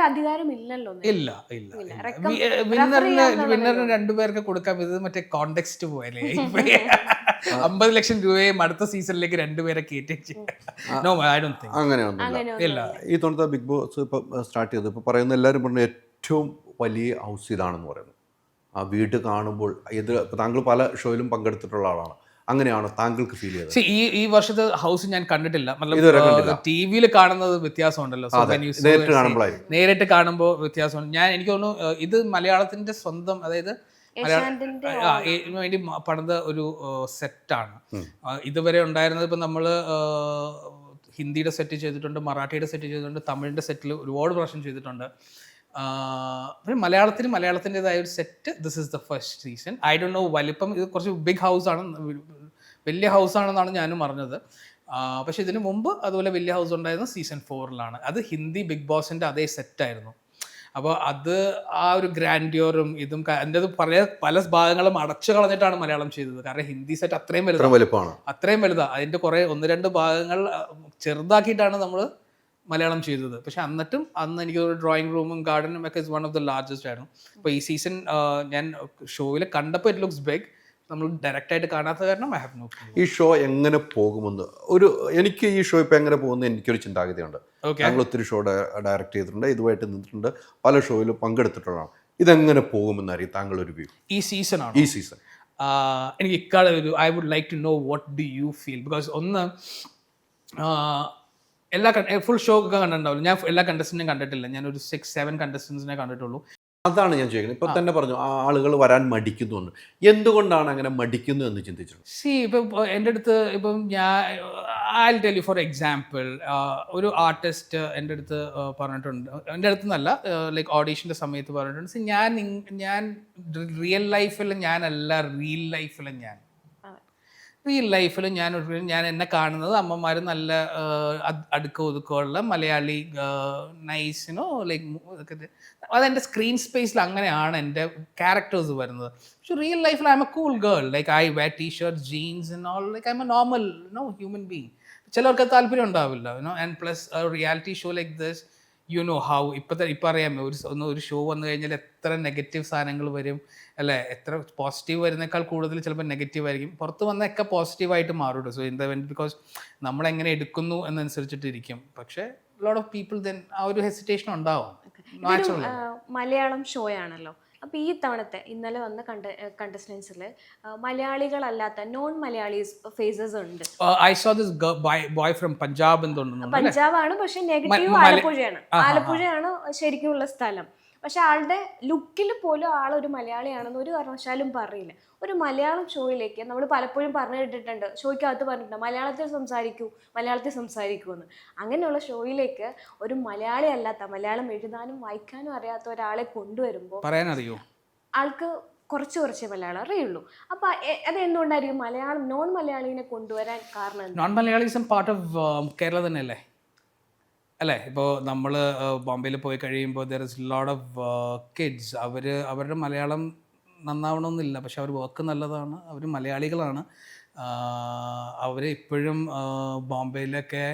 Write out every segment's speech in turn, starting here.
അധികാരം ഇല്ലല്ലോ. ഇല്ല. വിന്നറിന് 2 പേർക്ക് കൊടുക്കാം. ഇത് മറ്റേ കോണ്ടെക്സ്റ്റ് പോയല്ലേ, 50 ലക്ഷം രൂപയും അടുത്ത സീസണിലേക്ക് 2 പേരെ കയറ്റി. അങ്ങനെയൊന്നുമില്ല. ഈ തവണത്തെ ബിഗ് ബോസ് ഇപ്പൊ സ്റ്റാർട്ട് ചെയ്തു, ഇപ്പൊ പറയുന്ന എല്ലാവരും പറഞ്ഞു ഏറ്റവും വലിയ ഹൗസ് ഇതാണെന്ന് പറയുന്നു. ആ വീട് കാണുമ്പോൾ ഇത് താങ്കൾ പല ഷോയിലും പങ്കെടുത്തിട്ടുള്ള ആളാണ്, അങ്ങനെയാണോ താങ്കൾക്ക് ഫീൽ ചെയ്തത്? ഈ വർഷത്തെ ഹൗസ് ഞാൻ കണ്ടിട്ടില്ല. ടിവിയിൽ കാണുന്നത് വ്യത്യാസമുണ്ടല്ലോ, നേരിട്ട് കാണുമ്പോൾ വ്യത്യാസമുണ്ട്. എനിക്ക് തോന്നുന്നു ഇത് മലയാളത്തിന്റെ സ്വന്തം, അതായത് വേണ്ടി പണിത ഒരു സെറ്റാണ്. ഇതുവരെ ഉണ്ടായിരുന്നത് ഇപ്പൊ നമ്മള് ഹിന്ദിയുടെ സെറ്റ് ചെയ്തിട്ടുണ്ട്, മറാഠിയുടെ സെറ്റ് ചെയ്തിട്ടുണ്ട്, തമിഴിന്റെ സെറ്റിൽ ഒരുപാട് പ്രാവശ്യം ചെയ്തിട്ടുണ്ട്. മലയാളത്തിൻ്റെതായ ഒരു set. This is the first season. I don't know വലിപ്പം, ഇത് കുറച്ച് ബിഗ് ഹൗസ് ആണ്, വലിയ ഹൗസ് ആണെന്നാണ് ഞാനും പറഞ്ഞത്. പക്ഷെ ഇതിനു മുമ്പ് അതുപോലെ വലിയ ഹൗസ് ഉണ്ടായിരുന്നത് സീസൺ 4 അത് ഹിന്ദി ബിഗ് ബോസിന്റെ അതേ സെറ്റായിരുന്നു. അപ്പോൾ അത് ആ ഒരു ഗ്രാൻഡ്യോറും ഇതും എൻ്റെ പല ഭാഗങ്ങളും അടച്ചു കളഞ്ഞിട്ടാണ് മലയാളം ചെയ്തത്. കാരണം ഹിന്ദി സെറ്റ് അത്രയും വലുതാണ്. അതിൻ്റെ കുറേ 1-2 ഭാഗങ്ങൾ ചെറുതാക്കിയിട്ടാണ് നമ്മൾ മലയാളം ചെയ്തത്. പക്ഷെ അന്ന് എനിക്ക് ഒരു ഡ്രോയിങ് റൂമും ഗാർഡനും ഒക്കെ വൺ ഓഫ് ദ ലാർജസ്റ്റ് ആയിരുന്നു. അപ്പോൾ ഈ സീസൺ ഞാൻ ഷോയിൽ കണ്ടപ്പോൾ ഇറ്റ് ലുക്സ് ബിഗ്. നമ്മൾ ഡയറക്റ്റ് ആയിട്ട് കാണാത്ത കാരണം ഐ ഹാവ് നോ ക്ലൂ. ഈ ഷോ എങ്ങനെ പോകുമെന്ന് എനിക്ക് ഈ ഷോ ഇപ്പം എങ്ങനെ പോകുന്നത് എനിക്കൊരു ചിന്താഗതിയുണ്ട്. ഞങ്ങൾ ഒത്തിരി ഷോ ഡയറക്റ്റ് ചെയ്തിട്ടുണ്ട്, ഇതുമായിട്ട് നിന്നിട്ടുണ്ട്, പല ഷോയിലും പങ്കെടുത്തിട്ടുള്ളതാണ്. ഇതെങ്ങനെ പോകുമെന്നറിയാം താങ്കൾ ഒരു വ്യൂ? ഈ സീസൺ എനിക്ക് I would like to know what do you feel. Because ഒന്ന്, എല്ലാ ഫുൾ ഷോ ഒക്കെ കണ്ടിട്ടുണ്ടാവില്ല. ഞാൻ എല്ലാ കണ്ടസ്റ്റന്റിനും കണ്ടിട്ടില്ല. ഞാനൊരു 6-7 കണ്ടസ്റ്റൻസിനെ കണ്ടിട്ടുള്ളൂ. അതാണ് ഞാൻ ചോദിക്കുന്നത്. ഇപ്പൊ തന്നെ പറഞ്ഞു ആളുകൾ വരാൻ മടിക്കുന്നു. എന്തുകൊണ്ടാണ് അങ്ങനെ മടിക്കുന്നു എന്ന് ചിന്തിച്ചിട്ടുണ്ട്? ഇപ്പം എൻ്റെ അടുത്ത് ഇപ്പം I'll tell you for example, ഒരു ആർട്ടിസ്റ്റ് എൻ്റെ അടുത്ത് പറഞ്ഞിട്ടുണ്ട്, എൻ്റെ അടുത്ത് നിന്നല്ല, ലൈക്ക് ഓഡീഷൻ്റെ സമയത്ത് പറഞ്ഞിട്ടുണ്ട്, ഞാൻ റിയൽ ലൈഫിൽ ഞാനല്ല, റിയൽ ലൈഫിൽ ഞാൻ എന്നെ കാണുന്നത് അമ്മമാർ നല്ല അടുക്ക ഒതുക്കമുള്ള മലയാളി നൈസിനോ ലൈക്ക് അതെൻ്റെ സ്ക്രീൻ സ്പേസിൽ അങ്ങനെയാണ് എൻ്റെ ക്യാരക്ടേഴ്സ് വരുന്നത്. പക്ഷെ റിയൽ ലൈഫിൽ I'm a cool girl, like I wear t-shirt, jeans and all, like I'm a normal human being. ചിലർക്ക് താല്പര്യം ഉണ്ടാവില്ല, and plus reality show like this, you know how. ഇപ്പം അറിയാമോ, ഒരു ഷോ വന്നു കഴിഞ്ഞാൽ എത്ര നെഗറ്റീവ് സാധനങ്ങൾ വരും അല്ലേ? എത്ര പോസിറ്റീവ് വരുന്നേക്കാൾ കൂടുതൽ ചിലപ്പോൾ നെഗറ്റീവ് ആയിരിക്കും. പുറത്ത് വന്നൊക്കെ പോസിറ്റീവായിട്ട് മാറും. So in the when, because നമ്മളെങ്ങനെ എടുക്കുന്നു എന്നനുസരിച്ചിട്ടിരിക്കും. പക്ഷേ ലോട്ട് ഓഫ് പീപ്പിൾ ദെൻ ആ ഒരു ഹെസിറ്റേഷൻ ഉണ്ടാവും. മലയാളം ഷോ ആണല്ലോ. അപ്പോൾ ഈ തവണത്തെ ഇന്നലെ വന്ന കണ്ടസ്റ്റൻസിൽ മലയാളികളല്ലാത്ത നോൺ മലയാളീസ് ഫേസസ് ഉണ്ട്. I so this boy from Punjab എന്ന് തോന്നുന്നു. പഞ്ചാബാണ്, പക്ഷെ നെഗറ്റീവ് ആലപ്പുഴയാണ് ശരിക്കുമുള്ള സ്ഥലം. പക്ഷെ ആളുടെ ലുക്കിൽ പോലും ആളൊരു മലയാളിയാണെന്ന് ഒരു കാരണവശാലും പറയില്ല. ഒരു മലയാളം ഷോയിലേക്ക് നമ്മൾ പലപ്പോഴും പറഞ്ഞു കേട്ടിട്ടുണ്ട്, ഷോയ്ക്കകത്ത് പറഞ്ഞിട്ടുണ്ട് മലയാളത്തിൽ സംസാരിക്കൂ എന്ന്. അങ്ങനെയുള്ള ഷോയിലേക്ക് ഒരു മലയാളി അല്ലാത്ത, മലയാളം എഴുതാനും വായിക്കാനും അറിയാത്ത ഒരാളെ കൊണ്ടുവരുമ്പോൾ പറയാനറിയോ ആൾക്ക് കുറച്ച് മലയാളം അറിയുള്ളൂ. അപ്പൊ അത് എന്തുകൊണ്ടായിരിക്കും നോൺ മലയാളിനെ കൊണ്ടുവരാൻ കാരണം? നോൺ മലയാളീസും പാർട്ട് ഓഫ് കേരള തന്നെയല്ലേ അല്ലേ? ഇപ്പോൾ നമ്മൾ ബോംബെയിൽ പോയി കഴിയുമ്പോൾ there is lot of kids, അവരുടെ മലയാളം നന്നാവണമെന്നില്ല, പക്ഷെ അവർ വർക്ക് നല്ലതാണ്, അവർ മലയാളികളാണ്. അവർ ഇപ്പോഴും ബോംബെയിലൊക്കെ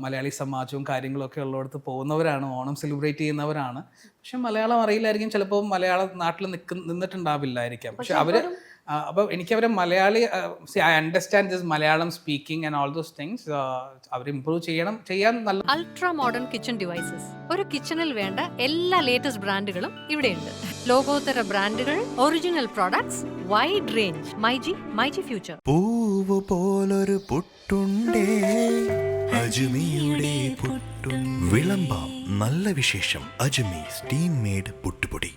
മലയാളി സമാജവും കാര്യങ്ങളൊക്കെ ഉള്ളിടത്ത് പോകുന്നവരാണ്, ഓണം സെലിബ്രേറ്റ് ചെയ്യുന്നവരാണ്. പക്ഷെ മലയാളം അറിയില്ലായിരിക്കും, ചിലപ്പോൾ നാട്ടിൽ നിന്നിട്ടുണ്ടാവില്ലായിരിക്കാം. പക്ഷെ അവർ അപ്പോൾ എനിക്കവരെ Malayali, I understand this Malayalam speaking and all those things, അവർ ഇംപ്രൂവ് ചെയ്യാൻ നല്ല. അൾട്രാ മോഡേൺ കിച്ചൺ ഡിവൈസസ്, ഒരു കിച്ചണിൽ വേണ്ട എല്ലാ ലേറ്റസ്റ്റ് ബ്രാൻഡുകളും ഇവിടെയുണ്ട്. ലോകോത്തര ബ്രാൻഡുകൾ, original products, wide range. MyG future. പൂവ് പോലൊരു പുട്ടുണ്ടേ അജ്മിയുടെ പുട്ടും. വിളമ്പാം നല്ല വിശേഷം. അജ്മി സ്റ്റീം മെയ്ഡ് പുട്ടുപൊടി.